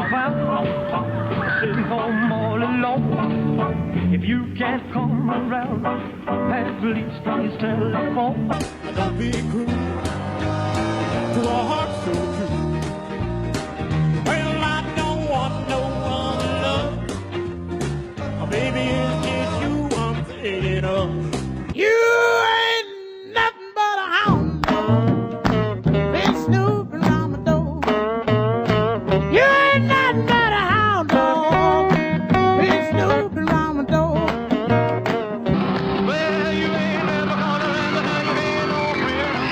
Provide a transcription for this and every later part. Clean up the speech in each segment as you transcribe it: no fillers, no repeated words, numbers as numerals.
found sitting home all alone. If you can't come around, at least please telephone. Don't be cruel to a heart so true. Well, I don't want no one love. Baby, it's just you I'm thinking of. You ain't nothing but a hound dog. Been snooping around my door. You ain't nothing but a hound dog. Been snooping around my door. Well, you ain't never gonna ever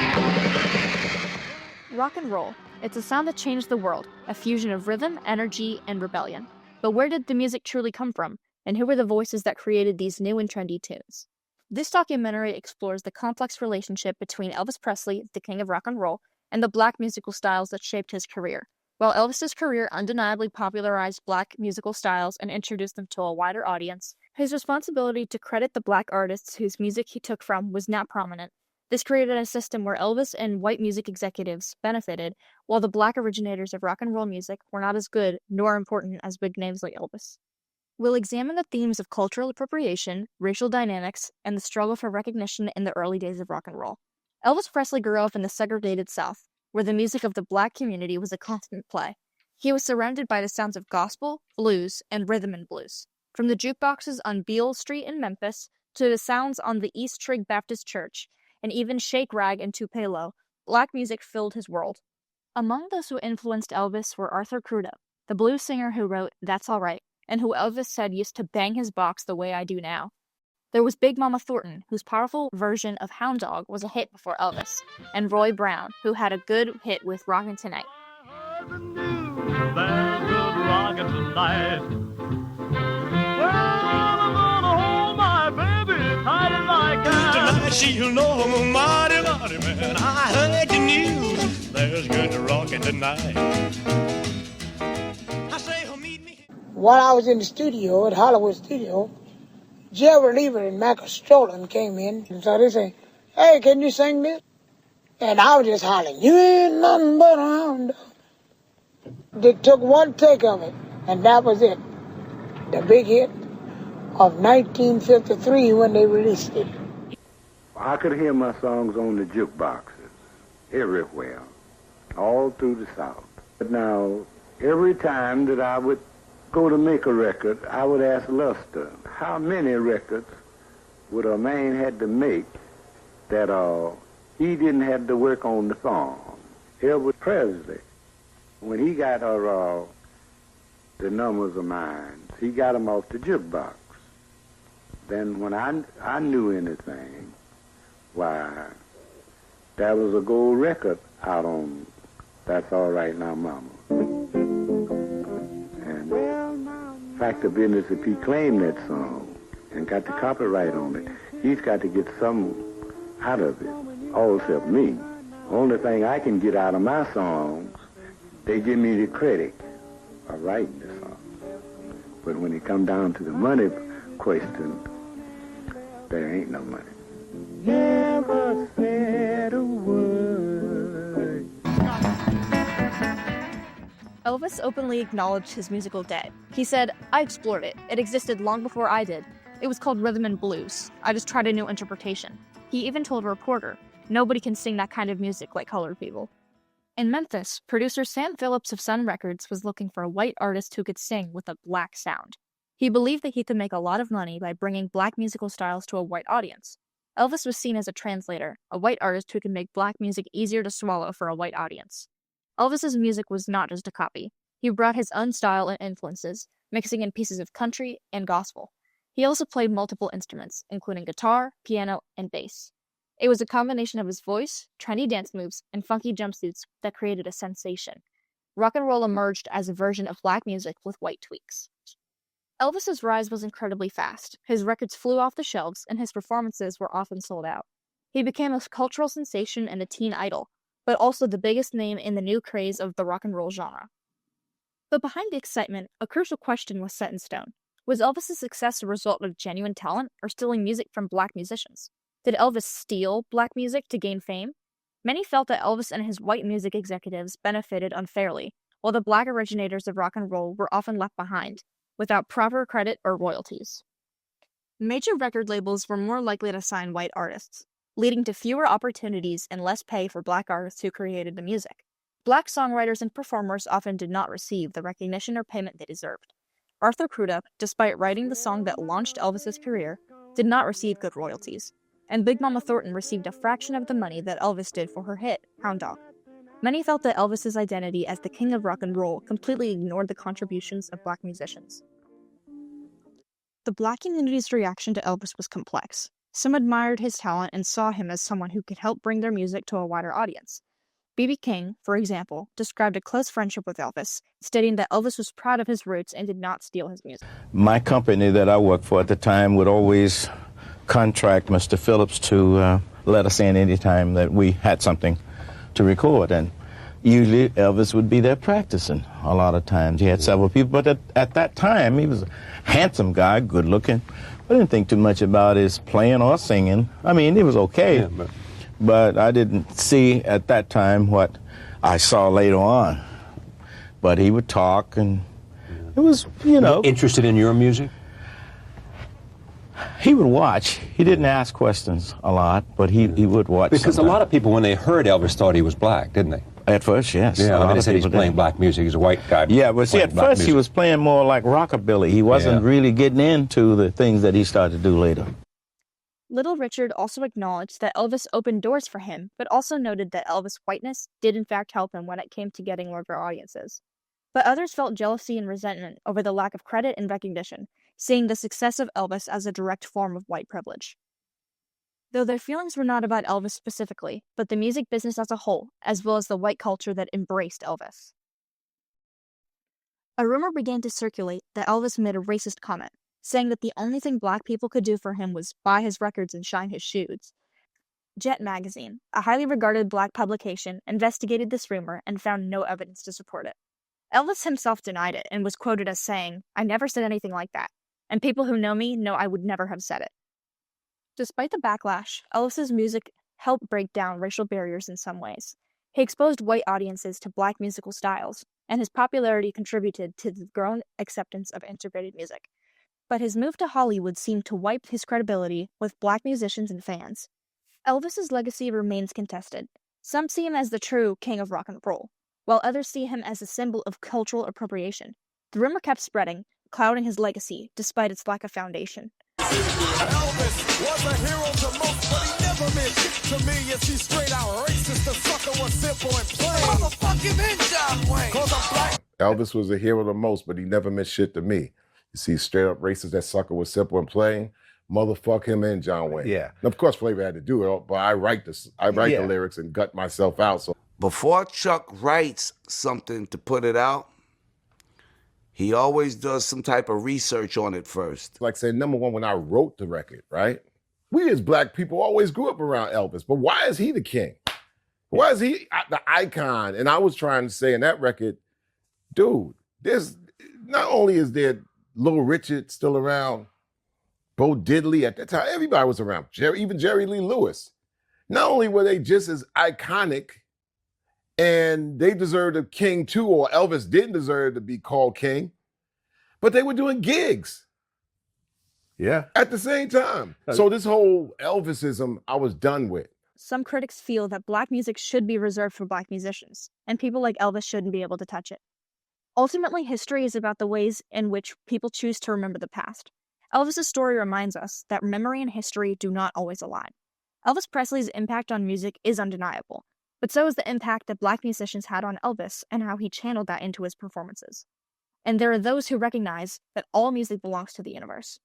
nowhere. Rock and roll. It's a sound that changed the world, a fusion of rhythm, energy, and rebellion. But where did the music truly come from? And who were the voices that created these new and trendy tunes? This documentary explores the complex relationship between Elvis Presley, the king of rock and roll, and the black musical styles that shaped his career. While Elvis's career undeniably popularized black musical styles and introduced them to a wider audience, his responsibility to credit the black artists whose music he took from was not prominent. This created a system where Elvis and white music executives benefited, while the black originators of rock and roll music were not as good nor important as big names like Elvis. We'll examine the themes of cultural appropriation, racial dynamics, and the struggle for recognition in the early days of rock and roll. Elvis Presley grew up in the segregated South, where the music of the black community was a constant play. He was surrounded by the sounds of gospel, blues, and rhythm and blues. From the jukeboxes on Beale Street in Memphis to the sounds on the East Trigg Baptist Church, and even Shake Rag and Tupelo, black music filled his world. Among those who influenced Elvis were Arthur Crudup, the blues singer who wrote That's All Right, and who Elvis said used to bang his box the way I do now. There was Big Mama Thornton, whose powerful version of Hound Dog was a hit before Elvis, and Roy Brown, who had a good hit with Rockin' Tonight. I heard the news, there's good rockin' tonight. Well, I'm gonna hold my baby tight like that. Tonight she'll know I'm a mighty, mighty man. I heard the news. There's good rockin' tonight. I say, he'll meet me. While I was in the studio, at Hollywood Studio, Jerry Lever and Michael Strolan came in. And so they say, hey, can you sing this? And I was just hollering, you ain't nothing but a hound dog. They took one take of it, and that was it. The big hit of 1953 when they released it. I could hear my songs on the jukeboxes everywhere, all through the South. But now, every time that I would go to make a record, I would ask Luster, how many records would a man had to make that he didn't have to work on the song? Elvis Presley, when he got the numbers of mine, he got them off the jukebox. Then when I knew anything, why, that was a gold record out on That's All Right Now, Mama. And fact of business, if he claimed that song and got the copyright on it, he's got to get some out of it, all except me. Only thing I can get out of my songs, they give me the credit of writing the song. But when it come down to the money question, there ain't no money. Never said a word. Elvis openly acknowledged his musical debt. He said, I explored it. It existed long before I did. It was called rhythm and blues. I just tried a new interpretation. He even told a reporter, nobody can sing that kind of music like colored people. In Memphis, producer Sam Phillips of Sun Records was looking for a white artist who could sing with a black sound. He believed that he could make a lot of money by bringing black musical styles to a white audience. Elvis was seen as a translator, a white artist who could make black music easier to swallow for a white audience. Elvis's music was not just a copy. He brought his own style and influences, mixing in pieces of country and gospel. He also played multiple instruments, including guitar, piano, and bass. It was a combination of his voice, trendy dance moves, and funky jumpsuits that created a sensation. Rock and roll emerged as a version of black music with white tweaks. Elvis's rise was incredibly fast. His records flew off the shelves, and his performances were often sold out. He became a cultural sensation and a teen idol, but also the biggest name in the new craze of the rock and roll genre. But behind the excitement, a crucial question was set in stone. Was Elvis's success a result of genuine talent or stealing music from black musicians? Did Elvis steal black music to gain fame? Many felt that Elvis and his white music executives benefited unfairly, while the black originators of rock and roll were often left behind, without proper credit or royalties. Major record labels were more likely to sign white artists, leading to fewer opportunities and less pay for black artists who created the music. Black songwriters and performers often did not receive the recognition or payment they deserved. Arthur Crudup, despite writing the song that launched Elvis's career, did not receive good royalties, and Big Mama Thornton received a fraction of the money that Elvis did for her hit, Hound Dog. Many felt that Elvis's identity as the king of rock and roll completely ignored the contributions of black musicians. The black community's reaction to Elvis was complex. Some admired his talent and saw him as someone who could help bring their music to a wider audience. B.B. King, for example, described a close friendship with Elvis, stating that Elvis was proud of his roots and did not steal his music. My company that I worked for at the time would always contract Mr. Phillips to let us in any time that we had something to record, and usually Elvis would be there practicing a lot of times. He had several people, but at that time he was a handsome guy, good looking. I didn't think too much about his playing or singing. I mean, it was okay. Yeah, but I didn't see at that time what I saw later on. But he would talk, and it was, you know. Interested in your music? He would watch. He didn't ask questions a lot, but he would watch. Because sometimes. A lot of people, when they heard Elvis, thought he was black, didn't they? At first, yes. Yeah, they said he's playing black music. He's a white guy. Yeah, but see, at first he was playing more like rockabilly. He wasn't really getting into the things that he started to do later. Little Richard also acknowledged that Elvis opened doors for him, but also noted that Elvis' whiteness did in fact help him when it came to getting larger audiences. But others felt jealousy and resentment over the lack of credit and recognition, seeing the success of Elvis as a direct form of white privilege. Though their feelings were not about Elvis specifically, but the music business as a whole, as well as the white culture that embraced Elvis. A rumor began to circulate that Elvis made a racist comment, saying that the only thing black people could do for him was buy his records and shine his shoes. Jet magazine, a highly regarded black publication, investigated this rumor and found no evidence to support it. Elvis himself denied it and was quoted as saying, "I never said anything like that, and people who know me know I would never have said it." Despite the backlash, Elvis's music helped break down racial barriers in some ways. He exposed white audiences to black musical styles, and his popularity contributed to the growing acceptance of integrated music. But his move to Hollywood seemed to wipe his credibility with black musicians and fans. Elvis's legacy remains contested. Some see him as the true king of rock and roll, while others see him as a symbol of cultural appropriation. The rumor kept spreading, clouding his legacy despite its lack of foundation. Elvis was a hero to most, but he never meant to me. Is he straight out racist? The sucker was simple and plain. Motherfucking in John Wayne. 'Cause I'm black. Elvis was a hero to most, but he never meant shit to me. You see, straight up racist, that sucker was simple and plain. Motherfuck him and John Wayne. Yeah. And of course, Flavor had to do it, but I write the lyrics and gut myself out. So before Chuck writes something to put it out, he always does some type of research on it first. Like say, number one, when I wrote the record, right? We as black people always grew up around Elvis, but why is he the king? Why is he the icon? And I was trying to say in that record, dude, there's not only is there Little Richard still around, Bo Diddley at that time, everybody was around. Even Jerry Lee Lewis. Not only were they just as iconic and they deserved a king too, or Elvis didn't deserve to be called king, but they were doing gigs. Yeah. At the same time. So this whole Elvisism, I was done with. Some critics feel that black music should be reserved for black musicians, and people like Elvis shouldn't be able to touch it. Ultimately, history is about the ways in which people choose to remember the past. Elvis's story reminds us that memory and history do not always align. Elvis Presley's impact on music is undeniable, but so is the impact that black musicians had on Elvis and how he channeled that into his performances. And there are those who recognize that all music belongs to the universe.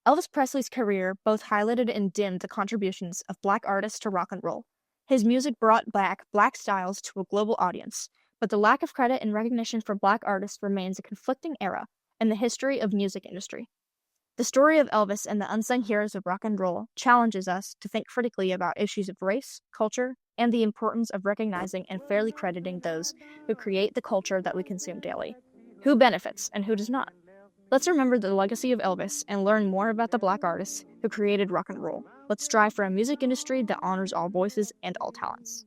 Elvis Presley's career both highlighted and dimmed the contributions of black artists to rock and roll. His music brought back black styles to a global audience, but the lack of credit and recognition for black artists remains a conflicting era in the history of music industry. The story of Elvis and the unsung heroes of rock and roll challenges us to think critically about issues of race, culture, and the importance of recognizing and fairly crediting those who create the culture that we consume daily. Who benefits and who does not? Let's remember the legacy of Elvis and learn more about the black artists who created rock and roll. Let's strive for a music industry that honors all voices and all talents.